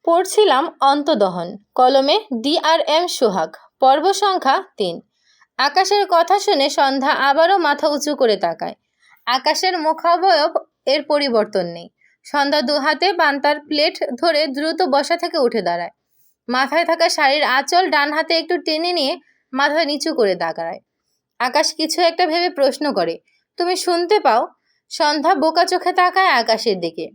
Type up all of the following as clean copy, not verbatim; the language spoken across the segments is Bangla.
পড়ছিলাম অন্তদহন, কলমে DRM সোহাগ, পর্ব সংখ্যা ৩। আকাশের কথা শুনে সন্ধ্যা আবারও মাথা উঁচু করে তাকায়। আকাশের মুখাবয়ব এর পরিবর্তন নেই। সন্ধ্যা দুহাতে পান্তার প্লেট ধরে দ্রুত বসা থেকে উঠে দাঁড়ায়। মাথায় থাকা শাড়ির আঁচল ডান হাতে একটু টেনে নিয়ে মাথা নিচু করে দাঁড়ায়। আকাশ কিছু একটা ভেবে প্রশ্ন করে, তুমি শুনতে পাও? সন্ধ্যা বোকা চোখে তাকায় আকাশের দিকে।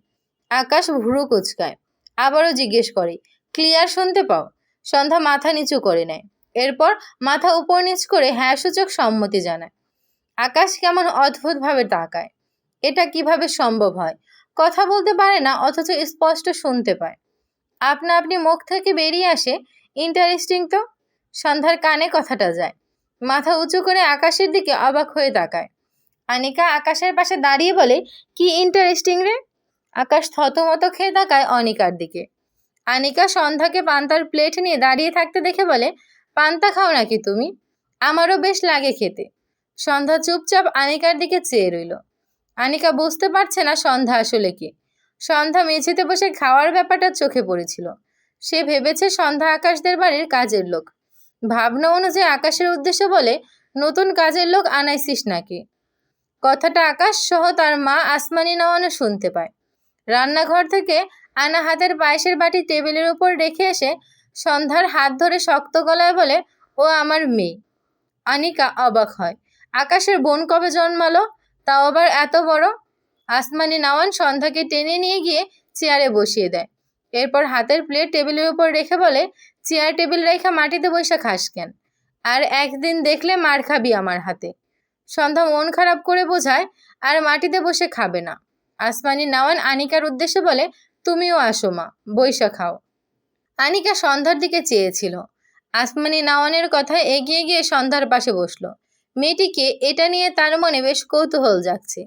আকাশ ভুরু কুচকায়, আবারও জিজ্ঞেস করে, ক্লিয়ার শুনতে পাও? সন্ধ্যা মাথা নিচু করে নেয়, এরপর মাথা উপর নিচ করে হ্যাঁ সূচক সম্মতি জানায়। আকাশ কেমন অদ্ভুতভাবে তাকায়। এটা কিভাবে সম্ভব হয়? কথা বলতে পারে না, অথচ স্পষ্ট শুনতে পায়। আপনা আপনি মুখ থেকে বেরিয়ে আসে, ইন্টারেস্টিং তো। সন্ধ্যার কানে কথাটা যায়। মাথা উঁচু করে আকাশের দিকে অবাক হয়ে তাকায়। আনিকা আকাশের পাশে দাঁড়িয়ে বলে, কি ইন্টারেস্টিং রে? আকাশ থতমত খেয়ে তাকায় অনিকার দিকে। আনিকা সন্ধ্যাকে পান্তার প্লেট নিয়ে দাঁড়িয়ে থাকতে দেখে বলে, পান্তা খাও নাকি তুমি? আমারও বেশ লাগে খেতে। সন্ধ্যা চুপচাপ আনিকার দিকে চেয়ে রইল। আনিকা বুঝতে পারছে না সন্ধ্যা আসলে কি। সন্ধ্যা মেঝেতে বসে খাওয়ার ব্যাপারটা চোখে পড়েছিল। সে ভেবেছে সন্ধ্যা আকাশদের বাড়ির কাজের লোক। ভাবনা অনুযায়ী আকাশের উদ্দেশ্য বলে, নতুন কাজের লোক আনাইছিস নাকি? কথাটা আকাশ সহ তার মা আসমানি নওয়ানো শুনতে পায়। রান্নাঘর থেকে আনা হাতের পায়েসের বাটি টেবিলের উপর রেখে এসে সন্ধ্যার হাত ধরে শক্ত গলায় বলে, ও আমার মেয়ে। আনিকা অবাক হয়। আকাশের বোন কবে জন্মালো, তাও আবার এত বড়? আসমানি নওয়ান সন্ধ্যাকে টেনে নিয়ে গিয়ে চেয়ারে বসিয়ে দেয়। এরপর হাতের প্লেট টেবিলের উপর রেখে বলে, চেয়ার টেবিল রেখা মাটিতে বসে খাস কেন? আর একদিন দেখলে মার খাবি আমার হাতে। সন্ধ্যা মন খারাপ করে বোঝায়, আর মাটিতে বসে খাবে না। আসমানি নওয়ান আনিকার উদ্দেশ্যে বলে, তুমিও আসো মা, বইসা খাও। আনিকা সন্ধ্যার দিকে চেয়েছিল। আসমানি নওয়ানের কথায় এগিয়ে গিয়ে সন্ধ্যার পাশে বসলো। মেয়েটিকে এটা নিয়ে তার মনে বেশ কৌতূহল জাগছে।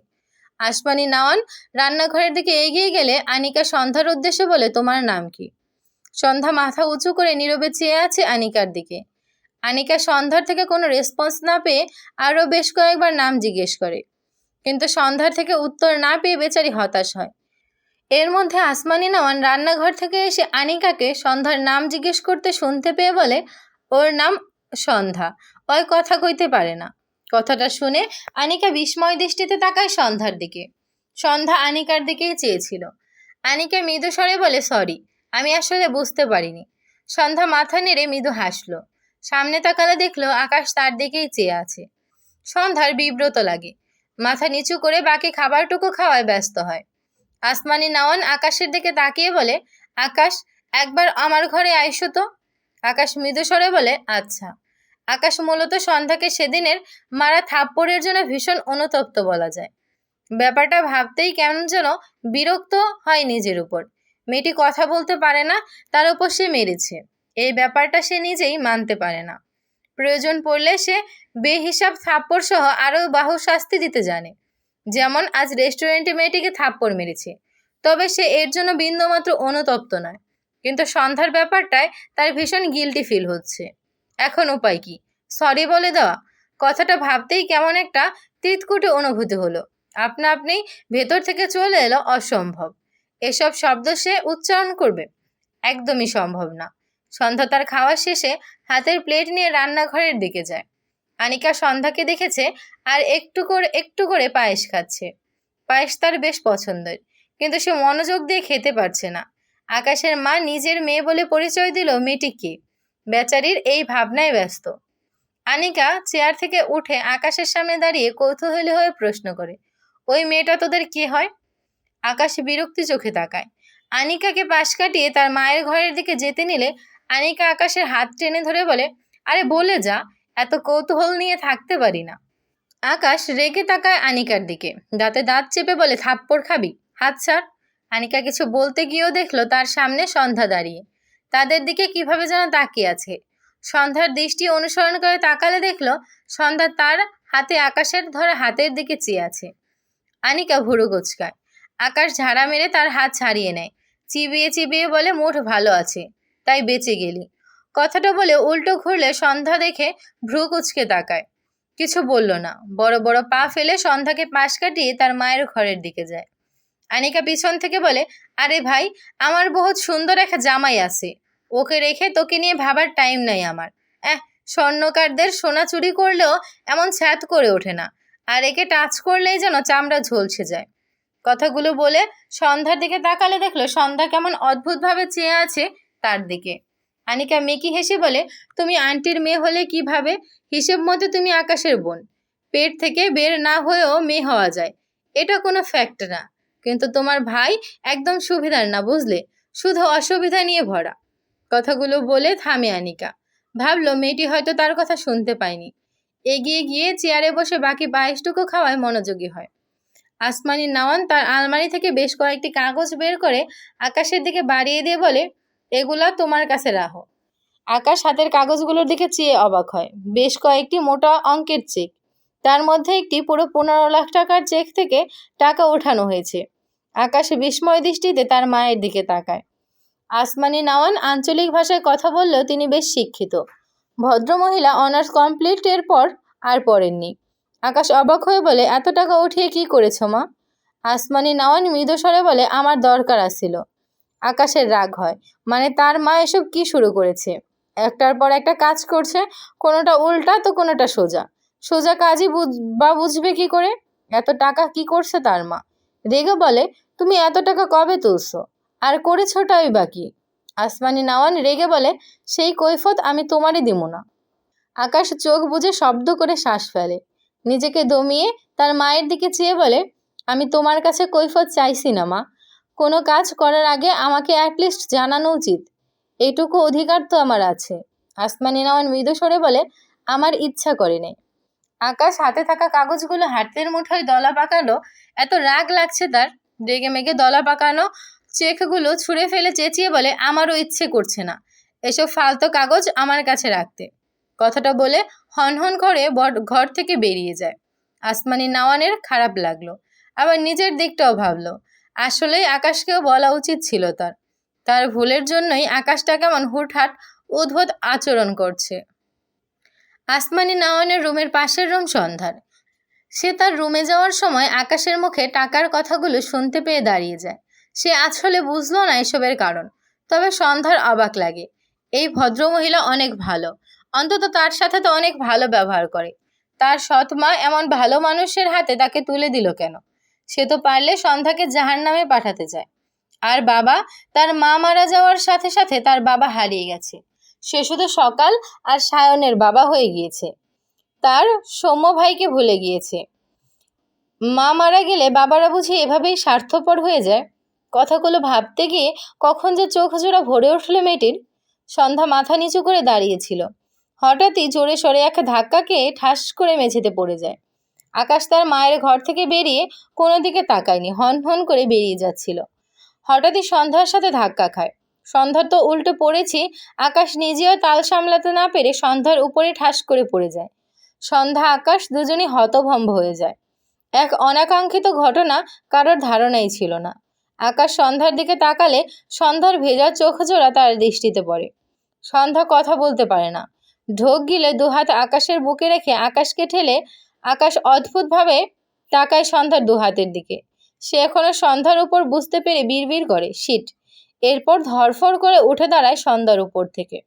আসমানি নওয়ান রান্নাঘরের দিকে এগিয়ে গেলে আনিকা সন্ধ্যার উদ্দেশ্যে বলে, তোমার নাম কি? সন্ধ্যা মাথা উঁচু করে নীরবে চেয়ে আছে আনিকার দিকে। আনিকা সন্ধ্যার থেকে কোনো রেসপন্স না পেয়ে আরও বেশ কয়েকবার নাম জিজ্ঞেস করে, কিন্তু সন্ধ্যার থেকে উত্তর না পেয়ে বেচারি হতাশ হয়। এর মধ্যে আসমানি নওয়ান রান্নাঘর থেকে এসে আনিকাকে সন্ধ্যার নাম জিজ্ঞেস করতে শুনতে পেয়ে বলে, ওর নাম সন্ধ্যা, ওই কথা কইতে পারে না। কথাটা শুনে আনিকা বিস্ময় দৃষ্টিতে তাকায় সন্ধ্যার দিকে। সন্ধ্যা আনিকার দিকেই চেয়েছিল। আনিকা মৃদু স্বরে বলে, সরি, আমি আসলে বুঝতে পারিনি। সন্ধ্যা মাথা নেড়ে মৃদু হাসলো। সামনে তাকালে দেখলো আকাশ তার দিকেই চেয়ে আছে। সন্ধ্যার বিব্রত লাগে, মাথা নিচু করে বাকি খাবারটুকু খাওয়ায় ব্যস্ত হয়। আসমানি নওয়ান আকাশের দিকে তাকিয়ে বলে, আকাশ, একবার আমার ঘরে আইসো তো। আকাশ মৃদু স্বরে বলে, আচ্ছা। আকাশ মূলত সন্ধ্যাকে সেদিনের মারা থাপ্পড়ের জন্য ভীষণ অনুতপ্ত বলা যায়। ব্যাপারটা ভাবতেই কেমন যেন বিরক্ত হয় নিজের উপর। মেয়েটি কথা বলতে পারে না, তার উপর সে মেরেছে। এই ব্যাপারটা সে নিজেই মানতে পারে না। প্রয়োজন পড়লে সে বেহিসাব থাপ্পড় সহ আরও বাহু শাস্তি দিতে জানে। যেমন আজ রেস্টুরেন্টে মেয়েটিকে থাপ্পড় মেরেছে, তবে সে এর জন্য বিন্দুমাত্র অনুতপ্ত নয়। কিন্তু সন্ধ্যার ব্যাপারটায় তার ভীষণ গিল্টি ফিল হচ্ছে। এখন উপায় কি? সরি বলে দেওয়া? কথাটা ভাবতেই কেমন একটা তিতকুটে অনুভূতি হলো। আপনা আপনি ভেতর থেকে চলে এলো অসম্ভব। এসব শব্দ সে উচ্চারণ করবে? একদমই সম্ভব না। সন্ধ্যা তার খাওয়া শেষে হাতের প্লেট নিয়ে রান্নাঘরের দিকে যায়। আনিকা সন্ধ্যাকে দেখেছে আর একটু করে পায়েস খাচ্ছে। পায়েস তার বেশ পছন্দের, কিন্তু সে মনোযোগ দিয়ে খেতে পারছে না। আকাশের মা নিজের মেয়ে বলে পরিচয় দিল মেয়েটি কে? বেচারির এই ভাবনায় ব্যস্ত। আনিকা চেয়ার থেকে উঠে আকাশের সামনে দাঁড়িয়ে কৌতূহলী হয়ে প্রশ্ন করে, ওই মেয়েটা তোদের কে হয়? আকাশ বিরক্তি চোখে তাকায়। আনিকাকে পাশ কাটিয়ে তার মায়ের ঘরের দিকে যেতে নিলে আনিকা আকাশের হাত টেনে ধরে বলে, আরে বলে যা, এত কৌতূহল নিয়ে থাকতে পারি না। আকাশ রেগে তাকায় আনিকার দিকে, দাঁতে দাঁত চেপে বলে, থাপ্পড় খাবি? হাত ছাড়। আনিকা কিছু বলতে গিয়েও দেখলো তার সামনে সন্ধ্যা দাঁড়িয়ে। তাদের দিকে কিভাবে যেন তাকিয়ে আছে। সন্ধ্যার দৃষ্টি অনুসরণ করে তাকালে দেখলো সন্ধ্যা তার হাতে আকাশের ধরা হাতের দিকে চেয়ে আছে। আনিকা ভুরু কুচকায়। আকাশ ঝাড়া মেরে তার হাত ছাড়িয়ে নেয়। চিবিয়ে চিবিয়ে বলে, মুঠ ভালো আছে, তাই বেঁচে গেলি। কথাটা বলে উল্টো ঘুরলে সন্ধ্যা দেখে ভ্রু কুচকে তাকায়। কিছু বলল না, বড় বড় পা ফেলে সন্ধ্যাকে পাশ কাটিয়ে তার মায়ের ঘরের দিকে যায়। আনিকা পিছন থেকে বলে, আরে ভাই, আমার বহুত সুন্দর এক জামাই আছে, ওকে রেখে তোকে নিয়ে ভাবার টাইম নাই আমার। স্বর্ণকারদের সোনা চুরি করলেও এমন ছ্যাদ করে ওঠে না, আর একে টাচ করলেই যেন চামড়া ঝলসে যায়। কথাগুলো বলে সন্ধ্যার দিকে তাকালে দেখলো সন্ধ্যা কেমন অদ্ভুতভাবে চেয়ে আছে তার দিকে। আনিকা মেকি হেসে বলে, তুমি আন্টির মেয়ে হলে কিভাবে? হিসেব মতো তুমি আকাশের বোন, পেট থেকে বের না হয়েও মেয়ে হওয়া যায়, এটা কোনো ফ্যাক্ট না। কিন্তু তোমার ভাই একদম সুবিধার না, বুঝলে, শুধু অসুবিধা নিয়ে ভরা। কথাগুলো বলে থামে আনিকা। ভাবলো মেয়েটি হয়তো তার কথা শুনতে পায়নি। এগিয়ে গিয়ে চেয়ারে বসে বাকি 22টুকু খাওয়ায় মনোযোগী হয়। আসমানি নাওয়ান তার আলমারি থেকে বেশ কয়েকটি কাগজ বের করে আকাশের দিকে বাড়িয়ে দিয়ে বলে, এগুলা তোমার কাছে রাখো। আকাশ হাতের কাগজগুলোর দিকে চেয়ে অবাক হয়। বেশ কয়েকটি মোটা অঙ্কের চেক, তার মধ্যে একটি পুরো 15 লাখ টাকার চেক থেকে টাকা ওঠানো হয়েছে। আকাশ বিস্ময় দৃষ্টিতে তার মায়ের দিকে তাকায়। আসমানি নাওয়ান আঞ্চলিক ভাষায় কথা বললেও তিনি বেশ শিক্ষিত। ভদ্রমহিলা অনার্স কমপ্লিটের পর আর পড়েননি। আকাশ অবাক হয়ে বলে, এত টাকা উঠিয়ে কি করেছো মা? আসমানি নাওয়ান মৃদু স্বরে বলে, আমার দরকার আছিল। আকাশের রাগ হয়, মানে তার মা এসব কি শুরু করেছে? একটার পর একটা কাজ করছে, কোনোটা উল্টা তো কোনোটা সোজা। সোজা কাজই বুঝবে কি করে? এত টাকা কি করছে তার মা? রেগে বলে, তুমি এত টাকা কবে তুলছো, আর করেছোটাই বা কি? আসমানি নাওয়ান রেগে বলে, সেই কৈফত আমি তোমারই দিব না। আকাশ চোখ বুজে শব্দ করে শ্বাস ফেলে, নিজেকে দমিয়ে তার মায়ের দিকে চেয়ে বলে, আমি তোমার কাছে কৈফত চাইছি না মা, কোনো কাজ করার আগে আমাকে অ্যাটলিস্ট জানানো উচিত, এইটুকু অধিকার তো আমার আছে। আসমানি নাওয়ান মৃদু স্বরে বলে, আমার ইচ্ছা করে নেই। আকাশ হাতে থাকা কাগজগুলো হাতের মুঠোয় দলা পাকালো। এত রাগ লাগছে তার, রেগে মেগে দলা পাকানো চেকগুলো ছুঁড়ে ফেলে চেঁচিয়ে বলে, আমারও ইচ্ছে করছে না এসব ফালতু কাগজ আমার কাছে রাখতে। কথাটা বলে হনহন করে ঘর থেকে বেরিয়ে যায়। আসমানি নাওয়ানের খারাপ লাগলো, আবার নিজের দিকটাও ভাবলো। আসলেই আকাশকেও বলা উচিত ছিল তার। তার ভুলের জন্যই আকাশটা কেমন হুটহাট উদ্ভট আচরণ করছে। আসমানি নাওয়ানের রুমের পাশের রুম সন্ধ্যার। সে তার রুমে যাওয়ার সময় আকাশের মুখে টাকার কথাগুলো শুনতে পেয়ে দাঁড়িয়ে যায়। সে আসলে বুঝলো না এসবের কারণ, তবে সন্ধ্যার অবাক লাগে। এই ভদ্রমহিলা অনেক ভালো, অন্তত তার সাথে তো অনেক ভালো ব্যবহার করে। তার সৎ মা এমন ভালো মানুষের হাতে তাকে তুলে দিল কেন? সে তো পারলে সন্ধ্যাকে জাহান্নামে পাঠাতে চায়। আর বাবা, তার মা মারা যাওয়ার সাথে সাথে তার বাবা হারিয়ে গেছে। সে শুধু সকাল আর সায়নের বাবা হয়ে গিয়েছে, তার সৌম্য ভাইকে ভুলে গিয়েছে। মা মারা গেলে বাবারা বুঝি এভাবেই স্বার্থপর হয়ে যায়? কথাগুলো ভাবতে গিয়ে কখন যে চোখ জোড়া ভরে উঠল মেয়েটির। সন্ধ্যা মাথা নিচু করে দাঁড়িয়েছিল। হঠাৎই জোরে সরে এক ধাক্কা খেয়ে ঠাস করে মেঝেতে পড়ে যায়। আকাশ তার মায়ের ঘর থেকে বেরিয়ে কোনো দিকে তাকায়নি, হন হন করে বেরিয়ে যাচ্ছিল। হঠাৎই সন্ধ্যার সাথে ধাক্কা খায়। সন্ধ্যা তো উল্টে পড়েছি, আকাশ নিজেও তাল সামলাতে না পেরে সন্ধ্যার উপরে ঠাস করে পড়ে যায়। সন্ধ্যা আকাশ দুজনই হতভম্ব হয়ে যায়। এক অনাকাঙ্ক্ষিত ঘটনা কারোর ধারণাই ছিল না। আকাশ সন্ধ্যার দিকে তাকালে সন্ধ্যার ভেজা চোখ জোড়া তার দৃষ্টিতে পড়ে। সন্ধ্যা কথা বলতে পারে না। ঢোক গিলে দুহাত আকাশের বুকে রেখে আকাশকে ঠেলে আকাশ অদ্ভুতভাবে তাকায় সন্ধ্যার দুহাতের দিকে। সে এখনো সন্ধ্যার উপর বুঝতে পেরে বিড়বিড় করে, শিট। এরপর ধরফর করে উঠে দাঁড়ায় সন্ধ্যার উপর থেকে।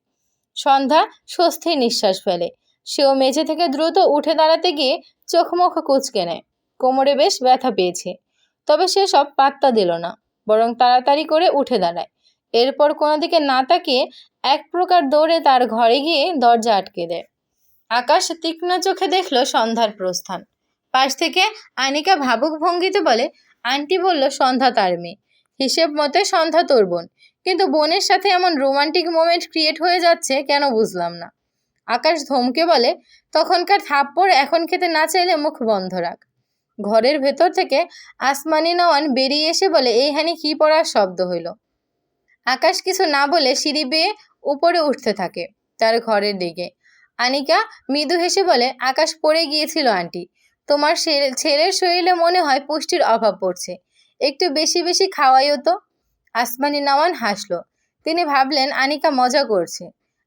সন্ধ্যা স্বস্তির নিঃশ্বাস ফেলে। সেও মেঝে থেকে দ্রুত উঠে দাঁড়াতে গিয়ে চোখ মুখ কুঁচকে নেয়। কোমরে বেশ ব্যথা পেয়েছে, তবে সে সব পাত্তা দিল না, বরং তাড়াতাড়ি করে উঠে দাঁড়ায়। এরপর কোনো দিকে না তাকিয়ে এক প্রকার দৌড়ে তার ঘরে গিয়ে দরজা আটকে দেয়। আকাশ তীক্ষ্ণ চোখে দেখল সন্ধ্যার প্রস্থান। পাশ থেকে আনিকা ভাবুক ভঙ্গিতে বলে, আন্টি বলল সন্ধ্যা তার মেয়ে, হিসেব মতে সন্ধ্যা তোর বোন, কিন্তু বোনের সাথে এমন রোমান্টিক মোমেন্ট ক্রিয়েট হয়ে যাচ্ছে কেন বুঝলাম না। আকাশ ধমকে বলে, তখনকার থাপ্পড় এখন খেতে না চাইলে মুখ বন্ধ রাখ। ঘরের ভেতর থেকে আসমানি নওয়ান বেরিয়ে এসে বলে, এইখানে কি পড়ার শব্দ হইল? আকাশ কিছু না বলে সিঁড়ি বেয়ে উপরে উঠতে থাকে তার ঘরের দিকে। আনিকা মৃদু হেসে বলে, আকাশ পড়ে গিয়েছিল আন্টি, তোমার ছেলের শরীরে মনে হয় পুষ্টির অভাব পড়ছে, একটু বেশি বেশি খাওয়াইও তো। আসমানি নওয়ান হাসলো। তিনি ভাবলেন আনিকা মজা করছে।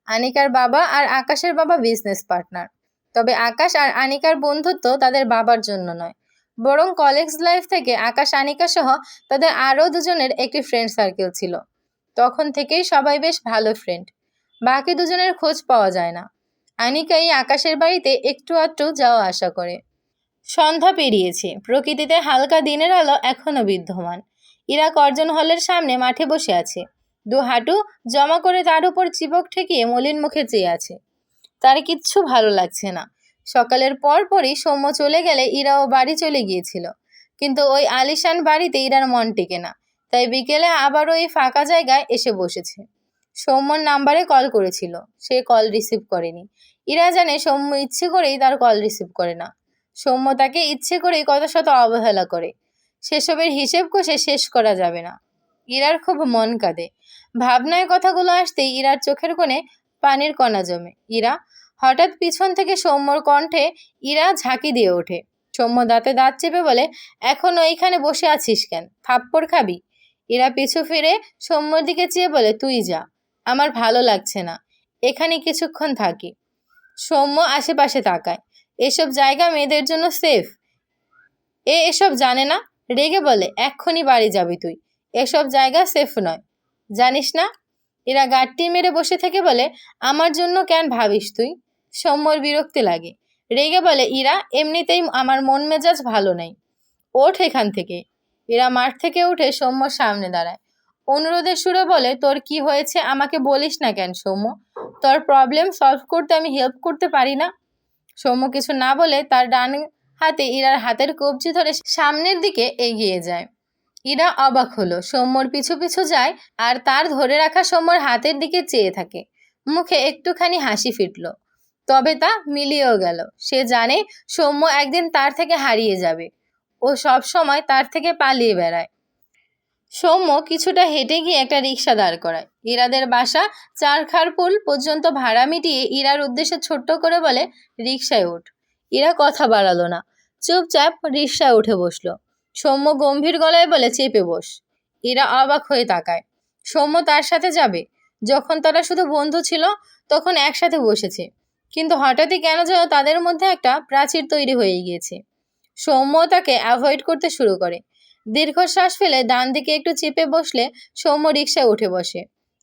আনিকার বাবা আর আকাশের বাবা বিজনেস পার্টনার, তবে আকাশ আর আনিকার বন্ধুত্ব তাদের বাবার জন্য নয়, বরং কলেজ লাইফ থেকে আকাশ আনিকা সহ তাদের আরও দুজনের একটি ফ্রেন্ড সার্কেল ছিল। তখন থেকেই সবাই বেশ ভালো ফ্রেন্ড। বাকি দুজনের খোঁজ পাওয়া যায় না। আনিকা এই আকাশের বাড়িতে একটু আধটু যাওয়া আসা করে। সন্ধ্যা পেরিয়েছে, প্রকৃতিতে হালকা দিনের আলো এখনো বিদ্যমান। ইরা কর্জন হলের সামনে মাঠে বসে আছে। দু হাঁটু জমা করে তার উপর চিবক ঠেকিয়ে মলিন মুখে চেয়ে আছে। তার কিচ্ছু ভালো লাগছে না। সকালের পরপরই সৌম্য চলে গেলে ইরাও বাড়ি চলে গিয়েছিল। কিন্তু ওই আলিশান বাড়িতে ইরার মন টেকে না। তাই বিকেলে আবারও এই ফাঁকা জায়গায় এসে বসেছে। সৌম্যর নাম্বারে কল করেছিল, সে কল রিসিভ করেনি। ইরা জানে সৌম্য ইচ্ছে করেই তার কল রিসিভ করে না। সৌম্য তাকে ইচ্ছে করেই কত শত অবহেলা করে। সেসবের হিসেব কষে শেষ করা যাবে না। ইরার খুব মন কাঁদে। ভাবনায় কথাগুলো আসতেই ইরার চোখের কোণে পানির কণা জমে। ইরা, হঠাৎ পিছন থেকে সৌম্যর কণ্ঠে ইরা ঝাঁকি দিয়ে ওঠে। সৌম্য দাঁতে দাঁত চেপে বলে, এখনো এইখানে বসে আছিস কেন? থাপ্পড় খাবি? ইরা পিছু ফিরে সৌম্যর দিকে চেয়ে বলে, তুই যা, আমার ভালো লাগছে না, এখানে কিছুক্ষণ থাকি। সৌম্য আশেপাশে তাকায়। এসব জায়গা মেয়েদের জন্য সেফ? এসব জানে না। রেগে বলে, এক্ষুনি বাড়ি যাবি তুই, এসব জায়গা সেফ নয়, জানিস না? এরা গাঁটটি মেরে বসে থেকে বলে, আমার জন্য কেন ভাবিস তুই? সৌম্যর বিরক্তি লাগে। রেগে বলে, ইরা, এমনিতেই আমার মন মেজাজ ভালো নেই, ওঠ এখান থেকে। এরা মাঠ থেকে উঠে সৌম্যর সামনে দাঁড়ায়। অনুরোধের সুরে বলে, তোর কি হয়েছে আমাকে বলিস না কেন সৌম্য? তোর প্রবলেম সলভ করতে আমি হেল্প করতে পারি না? সৌম্য কিছু না বলে তার ডান হাতে ইরার হাতের কবজি ধরে সামনের দিকে এগিয়ে যায়। ইরা অবাক হলো, সৌম্যর পিছু পিছু যায় আর তার ধরে রাখা সৌম্যর হাতের দিকে চেয়ে থাকে। মুখে একটুখানি হাসি ফিটল, তবে তা মিলিয়েও গেল। সে জানে সৌম্য একদিন তার থেকে হারিয়ে যাবে। ও সব সময় তার থেকে পালিয়ে বেড়ায়। সৌম্য কিছুটা হেঁটে গিয়ে একটা রিক্সা দাঁড় করায়। ইরাদের বাসা চারখারপুল পর্যন্ত ভাড়া মিটিয়ে ইরার উদ্দেশ্যে ছোট্ট করে বলে, রিক্সায় ওঠ। ইরা কথা বাড়ালো না, চুপচাপ রিক্সায় উঠে বসলো। সৌম্য গম্ভীর গলায় বলে, চেপে বস। ইরা অবাক হয়ে তাকায়। সৌম্য তার সাথে যাবে? যখন তারা শুধু বন্ধু ছিল তখন একসাথে বসেছে, কিন্তু হঠাৎই কেন যেন তাদের মধ্যে একটা প্রাচীর তৈরি হয়ে গিয়েছে। সৌম্য তাকে অ্যাভয়েড করতে শুরু করে। দীর্ঘশ্বাস ফেলে ডান দিকে একটু চেপে বসলে সৌম্য রিক্সায় উঠে বসে।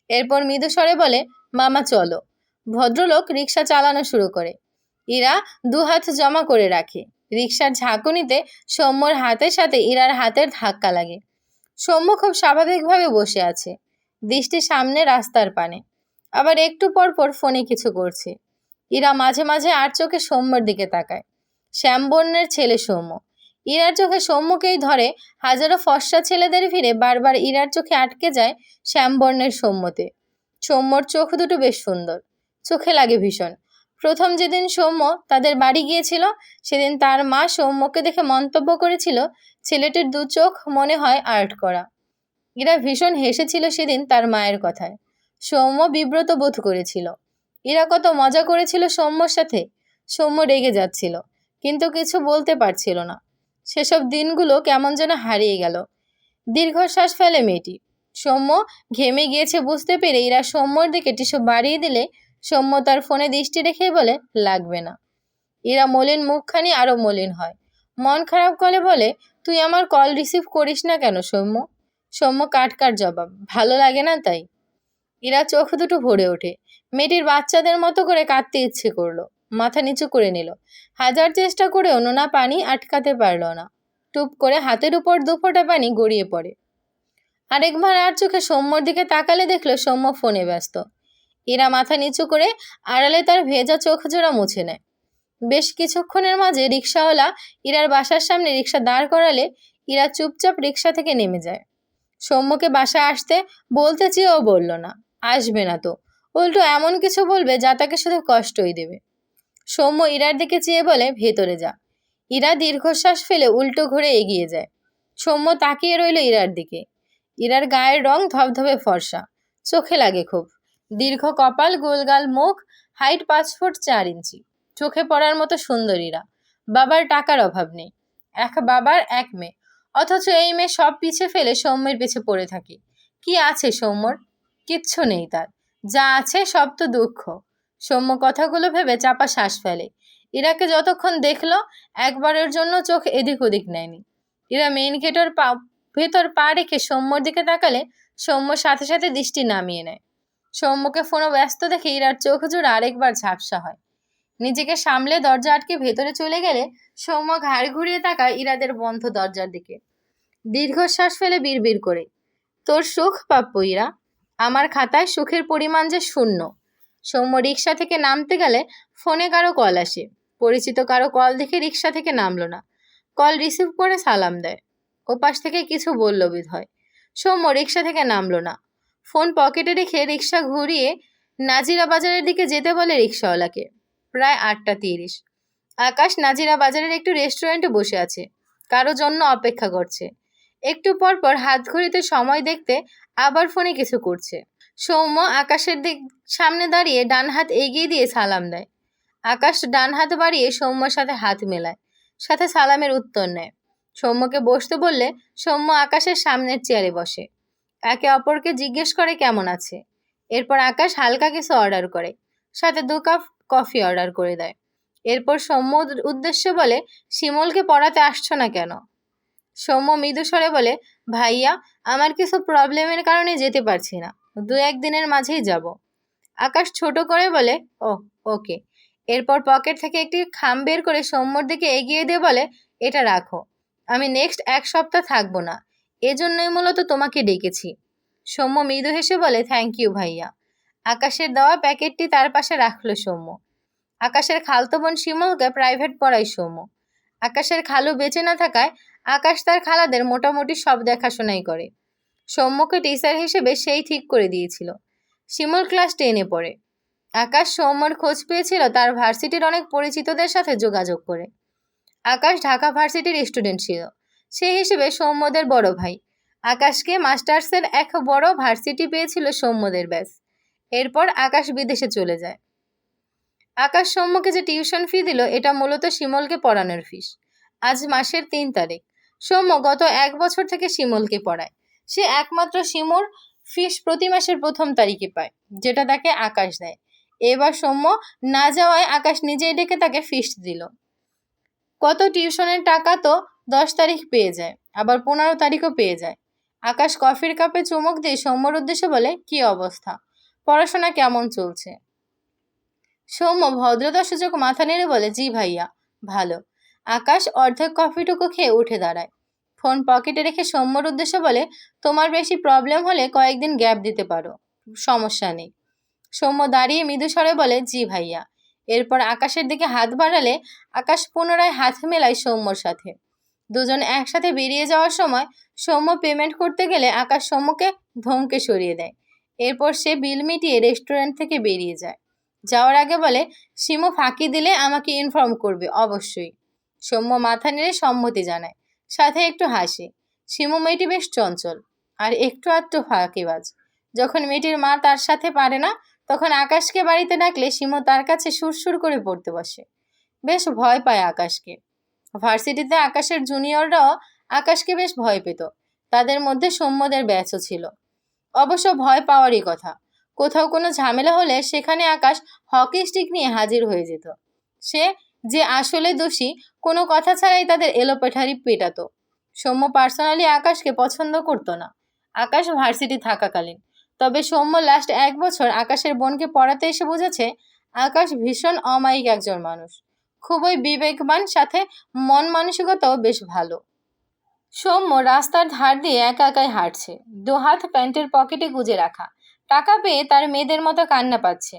এরপর মৃদু স্বরে বলে, মামা চলো। ভদ্রলোক রিক্সা চালানো শুরু করে। ইরা দু হাত জমা করে রাখে। রিক্সার ঝাঁকুনিতে সৌম্যর হাতের সাথে ইরার হাতের ধাক্কা লাগে। সৌম্য খুব স্বাভাবিকভাবে বসে আছে, দৃষ্টি সামনে রাস্তার পানে, আবার একটু পর পর ফোনে কিছু করছে। ইরা মাঝে মাঝে আর চোখে সৌম্যর দিকে তাকায়। শ্যামবর্ণের ছেলে সৌম্য। ইরার চোখে সৌম্যকেই ধরে। হাজারো ফর্সা ছেলেদের ভিড়ে বারবার ইরার চোখে আটকে যায় শ্যামবর্ণের সৌম্যতে। সৌম্যর চোখ দুটো বেশ সুন্দর, চোখে লাগে ভীষণ। প্রথম যেদিন সৌম্য তাদের বাড়ি গিয়েছিল সেদিন তার মা সৌম্যকে দেখে মন্তব্য করেছিল, ছেলেটির দু চোখ মনে হয় আর্ট করা। ইরা ভীষণ হেসেছিল সেদিন তার মায়ের কথায়। সৌম্য বিব্রত বোধ করেছিল। ইরা কত মজা করেছিল সৌম্যর সাথে। সৌম্য রেগে যাচ্ছিল, কিন্তু কিছু বলতে পারছিল না। সেসব দিনগুলো কেমন যেন হারিয়ে গেল। দীর্ঘশ্বাস ফেলে মেয়েটি। সৌম্য ঘেমে গিয়েছে বুঝতে পেরে ইরা সৌম্যর দিকে টিস্যু বাড়িয়ে দিলে সৌম্য তার ফোনে দৃষ্টি রেখেই বলে, লাগবে না। ইরা মলিন মুখখানি আরো মলিন হয়। মন খারাপ করে বলে, তুই আমার কল রিসিভ করিস না কেন সৌম্য? সৌম্য কাট জবাব, ভালো লাগে না তাই। ইরা চোখ দুটো ভরে ওঠে। মেয়েটির বাচ্চাদের মতো করে কাঁদতে ইচ্ছে করলো। মাথা নিচু করে নিল। হাজার চেষ্টা করেও নোনা পানি আটকাতে পারল না। টুপ করে হাতের উপর দু ফোঁটা পানি গড়িয়ে পড়ে। আরেকবার আর চোখে সৌম্যর দিকে তাকালে দেখলো সৌম্য ফোনে ব্যস্ত। ইরা মাথা নিচু করে আড়ালে তার ভেজা চোখ জোড়া মুছে নেয়। বেশ কিছুক্ষণের মাঝে রিক্সাওয়ালা ইরার বাসার সামনে রিক্সা দাঁড় করালে ইরা চুপচাপ রিক্সা থেকে নেমে যায়। সৌম্যকে বাসায় আসতে বলতে চেয়েও বলল না, আসবে না তো, উল্টো এমন কিছু বলবে যা তাকে শুধু কষ্টই দেবে। সৌম্য ইরার দিকে চেয়ে বলে, ভেতরে যা। ইরা দীর্ঘশ্বাস ফেলে উল্টো ঘুরে এগিয়ে যায়। সৌম্য তাকিয়ে রইল ইরার দিকে। ইরার গায়ের রং ধবধবে ফর্সা, চোখে লাগে খুব। দীর্ঘ কপাল, গোলগাল মুখ, হাইট 5 ফুট 4 ইঞ্চি। চোখে পড়ার মতো সুন্দর ইরা। বাবার টাকার অভাব নেই, এক বাবার এক মেয়ে, অথচ এই মেয়ে সব পিছে ফেলে সৌম্যের পিছে পড়ে থাকে। কি আছে সৌম্যর? কিচ্ছু নেই তার, যা আছে সব তো দুঃখ। সৌম্য কথাগুলো ভেবে চাপা শ্বাস ফেলে। ইরাকে যতক্ষণ দেখলো একবারের জন্য চোখ এদিক ওদিক নেয়নি। ইরা মেইন গেটের ভেতর পা রেখে সৌম্যর দিকে তাকালে সৌম্য সাথে সাথে দৃষ্টি নামিয়ে নেয়। সৌম্যকে ফোনে ব্যস্ত দেখে ইরার চোখ জোড়া আরেকবার ঝাপসা হয়। নিজেকে সামলে দরজা আটকে ভেতরে চলে গেলে সৌম্য ঘাড় ঘুরিয়ে তাকায় ইরাদের বন্ধ দরজার দিকে। দীর্ঘশ্বাস ফেলে বিড়বিড় করে, তোর সুখ প্রাপ্য ইরা, আমার খাতায় সুখের পরিমাণ যে শূন্য। সৌম্য রিক্সা থেকে নামতে গেলে ফোনে কারো কল আসে। পরিচিত কারো কল দেখে রিক্সা থেকে নামলো না। কল রিসিভ করে সালাম দেয়। ওপাশ থেকে কিছু বলল বিধয়। সৌম্য রিক্সা থেকে নামলো না। ফোন পকেটে রেখে রিক্সা ঘুরিয়ে নাজিরা বাজারের দিকে যেতে বলে রিক্সাওয়ালাকে। প্রায় 8:30। আকাশ নাজিরা বাজারের একটু রেস্টুরেন্টে বসে আছে, কারো জন্য অপেক্ষা করছে। একটু পর পর হাত ঘড়িতে সময় দেখতে আবার ফোনে কিছু করছে। সৌম্য আকাশের সামনে দাঁড়িয়ে ডান হাত এগিয়ে দিয়ে সালাম দেয়। আকাশ ডান হাত বাড়িয়ে সৌম্যর সাথে হাত মেলায়, সাথে সালামের উত্তর নেয়। সৌম্যকে বসতে বললে সৌম্য আকাশের সামনের চেয়ারে বসে। একে অপরকে জিজ্ঞেস করে কেমন আছে। এরপর আকাশ হালকা কিছু অর্ডার করে, সাথে 2 কাপ কফি অর্ডার করে দেয়। এরপর সৌম্য উদ্দেশ্যে বলে, শিমুলকে পড়াতে আসছো না কেন? সৌম্য মৃদু স্বরে বলে, ভাইয়া, আমার কিছু প্রবলেমের কারণে যেতে পারছি না, 2-1 দিনের মাঝেই যাব। আকাশ ছোট করে বলে, ওকে। এরপর পকেট থেকে একটি খাম বের করে সৌম্যর দিকে এগিয়ে দিয়ে বলে, এটা রাখো, আমি নেক্সট 1 সপ্তাহ থাকবো না, এজন্যই মূলত তোমাকে ডেকেছি। সৌম্য মৃদু হেসে বলে, থ্যাংক ইউ ভাইয়া। আকাশের দেওয়া প্যাকেটটি তার পাশে রাখলো সৌম্য। আকাশের খালতো বোন শিমুলকে প্রাইভেট পড়ায় সৌম্য। আকাশের খালু বেঁচে না থাকায় আকাশ তার খালাদের মোটামুটি সব দেখাশোনাই করে। সৌম্যকে টিচার হিসেবে সেই ঠিক করে দিয়েছিল। শিমুল ক্লাস 10-এ পড়ে। আকাশ সৌম্যর খোঁজ পেয়েছিল তার ভার্সিটির অনেক পরিচিতদের সাথে যোগাযোগ করে। আকাশ ঢাকা ভার্সিটির স্টুডেন্ট ছিল, সেই হিসেবে সৌম্যদের বড় ভাই। আকাশকে মাস্টার্সের এক বড় ভার্সিটি পেয়েছিল সৌম্যদের ব্যাচ। এরপর আকাশ বিদেশে চলে যায়। আকাশ সৌম্যকে যে টিউশন ফি দিল এটা মূলত শিমুলকে পড়ানোর ফিস। আজ মাসের 3 তারিখ। সৌম্য গত 1 বছর থেকে শিমুলকে পড়ায়। সে একমাত্র শিমুর ফিস প্রতি মাসের 1ম তারিখে পায়, যেটা তাকে আকাশ দেয়। এবার সৌম্য না যাওয়ায় আকাশ নিজেই ডেকে তাকে ফিস দিল। কত টিউশনের টাকা তো 10 তারিখ পেয়ে যায়, আবার 15 তারিখও পেয়ে যায়। আকাশ কফির কাপে চুমুক দিয়ে সৌম্যর উদ্দেশ্যে বলে, কি অবস্থা, পড়াশোনা কেমন চলছে? সৌম্য ভদ্রতা সূচক মাথা নেড়ে বলে, জি ভাইয়া, ভালো। আকাশ অর্ধেক কফিটুকু খেয়ে উঠে দাঁড়ায়। ফোন পকেটে রেখে সৌম্যর উদ্দেশ্যে বলে, তোমার বেশি প্রবলেম হলে কয়েকদিন গ্যাপ দিতে পারো, সমস্যা নেই। সৌম্য দাঁড়িয়ে মৃদু স্বরে বলে, জি ভাইয়া। এরপর আকাশের দিকে হাত বাড়ালে আকাশ পুনরায় হাত মেলায় সৌম্যর সাথে। দুজন একসাথে বেরিয়ে যাওয়ার সময় সৌম্য পেমেন্ট করতে গেলে আকাশ সৌম্যকে ধমকে সরিয়ে দেয়। এরপর সে বিল মিটিয়ে রেস্টুরেন্ট থেকে বেরিয়ে যায়। যাওয়ার আগে বলে, শিমু ফাঁকি দিলে আমাকে ইনফর্ম করবে অবশ্যই। সৌম্য মাথা নেড়ে সম্মতি জানায়, সাথে একটু হাসে। শিমু মেয়েটি বেশ চঞ্চল আর একটু আধটু ফাঁকিবাজ। যখন মেয়েটির মা তার সাথে পারে না, তখন আকাশকে বাড়িতে ডাকলে শিমু তার কাছে সুরসুর করে পড়তে বসে। বেশ ভয় পায় আকাশকে। ভার্সিটিতে আকাশের জুনিয়ররাও আকাশকে বেশ ভয় পেত। তাদের মধ্যে সৌম্যদের ব্যাচও ছিল। অবশ্য ভয় পাওয়ারই কথা। কোথাও কোনো ঝামেলা হলে সেখানে আকাশ হকি স্টিক নিয়ে হাজির হয়ে যেত। সে যে আসলে দোষী, কোনো কথা ছাড়াই তাদের এলোপাথারি পেটাতো। সৌম্য পার্সোনালি আকাশকে পছন্দ করতো না, আকাশ ভার্সিটি থাকাকালীন। তবে সৌম্য লাস্ট 1 বছর আকাশের বোনকে পড়াতে এসে বুঝেছে আকাশ ভীষণ অমায়িক একজন মানুষ, খুবই বিবেকবান, সাথে মন মানসিকতাও বেশ ভালো। সৌম্য রাস্তার ধার দিয়ে একা একাই হাঁটছে, 2 হাত প্যান্টের পকেটে গুজে রাখা। টাকা পেয়ে তার মেয়েদের মতো কান্না পাচ্ছে।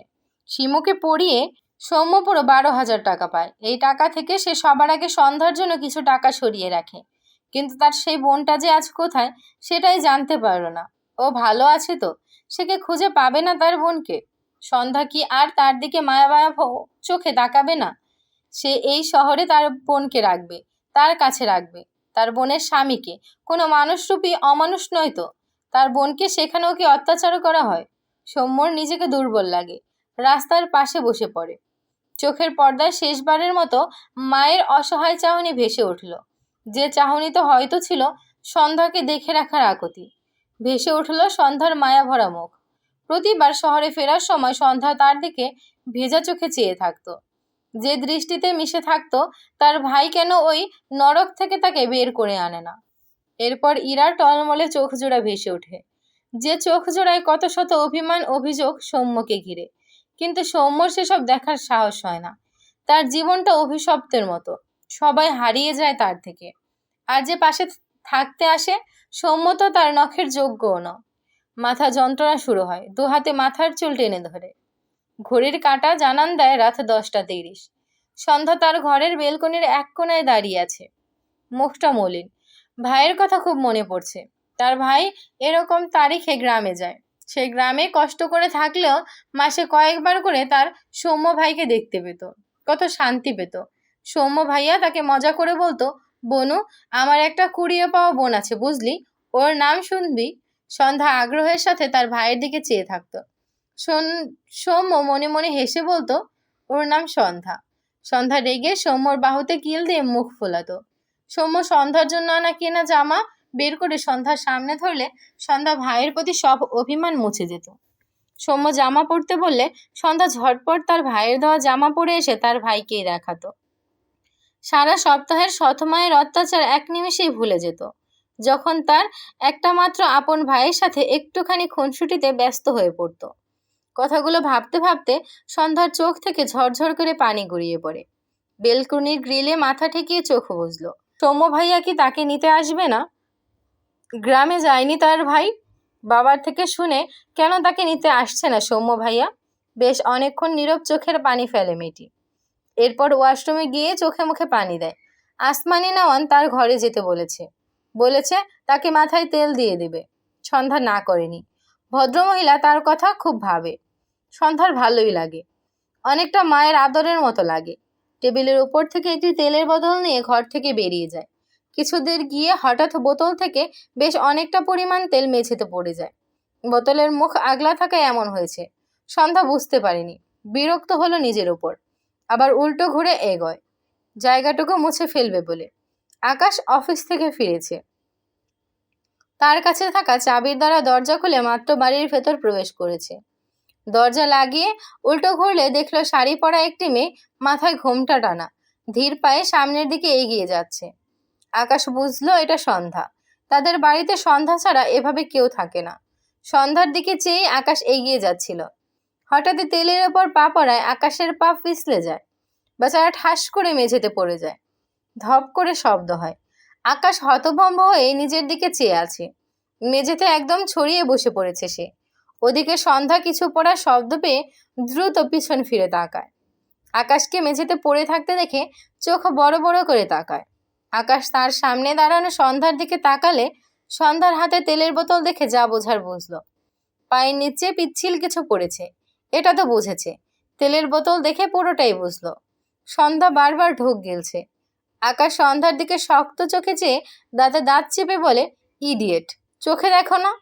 শিমুকে পড়িয়ে সৌম্য পুরো 12,000 টাকা পায়। এই টাকা থেকে সে সবার আগে সন্ধ্যার জন্য কিছু টাকা সরিয়ে রাখে। কিন্তু তার সেই বোনটা যে আজ কোথায় সেটাই জানতে পারল না। ও ভালো আছে তো? সে কি খুঁজে পাবে না তার বোনকে? সন্ধ্যা কি আর তার দিকে মায়া মায়া চোখে তাকাবে না? সে এই শহরে তার বোনকে রাখবে, তার কাছে রাখবে। তার বোনের স্বামীকে, কোনো মানুষরূপী অমানুষ নয় তো? তার বোনকে সেখানেও কি অত্যাচার করা হয়? সৌম্যর নিজেকে দুর্বল লাগে। রাস্তার পাশে বসে পড়ে। চোখের পর্দায় শেষবারের মতো মায়ের অসহায় চাহনি ভেসে উঠল। যে চাহনিতে হয়তো ছিল সন্ধ্যাকে দেখে রাখার আকুতি। ভেসে উঠল সন্ধ্যার মায়া ভরা মুখ। প্রতিবার শহরে ফেরার সময় সন্ধ্যা তার দিকে ভেজা চোখে চেয়ে থাকতো। যে দৃষ্টিতে মিশে থাকতো তার ভাই কেন ওই নরক থেকে তাকে বের করে আনে না। এরপর ইরার টলমলে চোখ জোড়া ভেসে ওঠে, যে চোখ জোড়ায় কত শত অভিমান অভিযোগ সৌম্যকে ঘিরে। কিন্তু সৌম্যর সেসব দেখার সাহস হয় না। তার জীবনটা অভিশপ্তের মতো, সবাই হারিয়ে যায় তার থেকে। আর যে পাশে থাকতে আসে, সৌম্য তো তার নখের যোগ্যও না। মাথা যন্ত্রণা শুরু হয়, দু হাতে মাথার চুল টেনে ধরে। ঘড়ির কাঁটা জানান দেয় রাত 10টা 30। সন্ধ্যা তার ঘরের বেলকনির এক কোণায় দাঁড়িয়ে আছে, মুখটা মলিন। ভাইয়ের কথা খুব মনে পড়ছে। তার ভাই এরকম তারিখে গ্রামে যায়। সে গ্রামে কষ্ট করে থাকলেও মাসে কয়েকবার করে তার সৌম্য ভাইকে দেখতে পেত, কত শান্তি পেত। সৌম্য ভাইয়া তাকে মজা করে বলতো, বনু, আমার একটা কুড়িয়ে পাওয়া বোন আছে বুঝলি, ওর নাম শুনবি। সন্ধ্যা আগ্রহের সাথে তার ভাইয়ের দিকে চেয়ে থাকতো। সৌম্য মনে মনে হেসে বলতো, ওর নাম সন্ধ্যা। সন্ধ্যা রেগে সৌম্যর বাহুতে কিল দিয়ে মুখ ফোলাতো। সৌম্য সন্ধ্যার জন্য আনা কেনা জামা বের করে সন্ধ্যার সামনে ধরলে সন্ধ্যা ভাইয়ের প্রতি সব অভিমান মুছে যেত। সৌম্য জামা পরতে বললে সন্ধ্যা ঝটপট তার ভাইয়ের দেওয়া জামা পরে এসে তার ভাইকেই দেখাতো। সারা সপ্তাহের সৎমায়ের অত্যাচার এক নিমেষেই ভুলে যেত, যখন তার একটা মাত্র আপন ভাইয়ের সাথে একটুখানি খুনসুটিতে ব্যস্ত হয়ে পড়ত। কথাগুলো ভাবতে ভাবতে সন্ধ্যার চোখ থেকে ঝরঝর করে পানি গড়িয়ে পড়ে। বেলকনির গ্রিলে মাথা ঠেকিয়ে চোখ বুঝলো। সৌম্য ভাইয়া কি তাকে নিতে আসবে না? গ্রামে যায়নি তার ভাই? বাবার থেকে শুনে কেন তাকে নিতে আসছে না সৌম্য ভাইয়া? বেশ অনেকক্ষণ নীরব চোখের পানি ফেলে মেয়েটি। এরপর ওয়াশরুমে গিয়ে চোখে মুখে পানি দেয়। আসমানি নওয়ান তার ঘরে যেতে বলেছে তাকে মাথায় তেল দিয়ে দেবে। সন্ধ্যা না করেনি। ভদ্রমহিলা তার কথা খুব ভাবে। সন্ধ্যার ভালোই লাগে, অনেকটা মায়ের আদরের মতো লাগে। টেবিলের উপর থেকে একটি তেলের বোতল নিয়ে ঘর থেকে বেরিয়ে যায়। কিছুদূর গিয়ে হঠাৎ বোতল থেকে বেশ অনেকটা পরিমাণ তেল মেঝেতে পড়ে যায়। বোতলের মুখ আগলা থাকায় এমন হয়েছে। সন্ধ্যা বুঝতে পারেনি, বিরক্ত হলো নিজের উপর। আবার উল্টো ঘুরে এগোয় জায়গাটুকু মুছে ফেলবে বলে। আকাশ অফিস থেকে ফিরেছে। তার কাছে থাকা চাবির দ্বারা দরজা খুলে মাত্র বাড়ির ভেতর প্রবেশ করেছে। দরজা লাগিয়ে উল্টো ঘুরলে দেখলো শাড়ি পরা একটি মেয়ে, মাথায় ঘোমটা টানা, ধীর পায়ে সামনের দিকে এগিয়ে যাচ্ছে। আকাশ বুঝলো এটা সন্ধ্যা। তাদের বাড়িতে সন্ধ্যা ছাড়া এভাবে কেউ থাকে না। সন্ধ্যার দিকে চেয়ে আকাশ এগিয়ে যাচ্ছিল। হঠাৎ তেলের ওপর পা পড়ায় আকাশের পা পিছলে যায়। বেচারা ঠাস করে মেঝেতে পড়ে যায়। ধপ করে শব্দ হয়। আকাশ হতভম্ব হয়ে নিজের দিকে চেয়ে আছে। মেঝেতে একদম ছড়িয়ে বসে পড়েছে সে। ওদিকে সন্ধ্যা কিছু পড়ার শব্দ পেয়ে দ্রুত পিছন ফিরে তাকায়। আকাশকে মেঝেতে পড়ে থাকতে দেখে চোখ বড় বড় করে তাকায়। আকাশ তার সামনে দাঁড়ানো সন্ধ্যার দিকে তাকালে সন্ধ্যার হাতে তেলের বোতল দেখে যা বোঝার বুঝলো। পায়ের নিচে পিচ্ছিল কিছু পড়েছে, এটা তো বুঝেছে। তেলের বোতল দেখে পুরোটাই বুঝলো। সন্ধ্যা বারবার ঢোক গিলছে। আকাশ সন্ধ্যার দিকে শক্ত চোখে চেয়ে দাঁতে দাঁত চেপে বলে, ইডিয়েট, চোখে দেখো না?